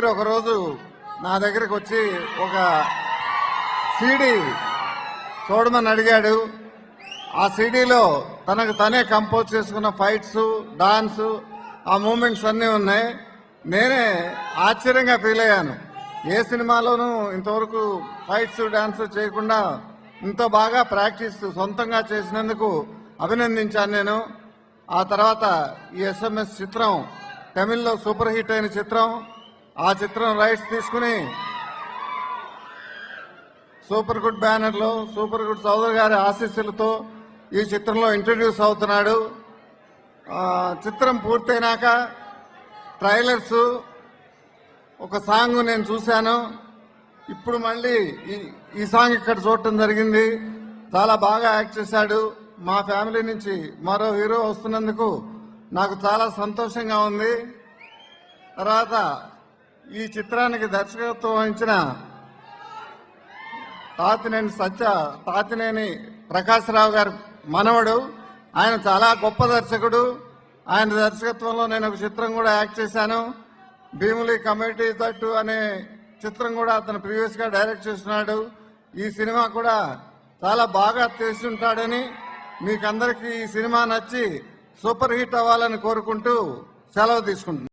ఒకరోజు నా దగ్గరికి వచ్చి ఒక సీడీ చూడమని అడిగాడు. ఆ సీడీలో తనకు తనే కంపోజ్ చేసుకున్న ఫైట్స్, డాన్స్, ఆ మూమెంట్స్ అన్నీ ఉన్నాయి. నేనే ఆశ్చర్యంగా ఫీల్ అయ్యాను. ఏ సినిమాలోనూ ఇంతవరకు ఫైట్స్, డాన్స్ చేయకుండా ఇంత బాగా ప్రాక్టీస్ సొంతంగా చేసినందుకు అభినందించాను నేను. ఆ తర్వాత ఈ SMS చిత్రం తమిళ్లో సూపర్ హిట్ అయిన చిత్రం. ఆ చిత్రం రైట్స్ తీసుకుని సూపర్ గుడ్ బ్యానర్లో సూపర్ గుడ్ చౌదరి గారి ఆశీస్సులతో ఈ చిత్రంలో ఇంట్రడ్యూస్ అవుతున్నాడు. చిత్రం పూర్తయినాక ట్రైలర్స్, ఒక సాంగ్ నేను చూశాను. ఇప్పుడు మళ్ళీ ఈ సాంగ్ ఇక్కడ చూడటం జరిగింది. చాలా బాగా యాక్ట్ చేశాడు. మా ఫ్యామిలీ నుంచి మరో హీరో వస్తున్నందుకు నాకు చాలా సంతోషంగా ఉంది. తర్వాత ఈ చిత్రానికి దర్శకత్వం వహించిన తాతినేని ప్రకాశ్రావు గారి మనవడు. ఆయన చాలా గొప్ప దర్శకుడు. ఆయన దర్శకత్వంలో నేను ఒక చిత్రం కూడా యాక్ట్ చేశాను. భీములి కమిటీ తట్టు అనే చిత్రం కూడా అతను ప్రీవియస్ గా డైరెక్ట్ చేస్తున్నాడు. ఈ సినిమా కూడా చాలా బాగా చేసి ఉంటాడని, మీకందరికీ ఈ సినిమా నచ్చి సూపర్ హిట్ అవ్వాలని కోరుకుంటూ సెలవు తీసుకుంటున్నాను.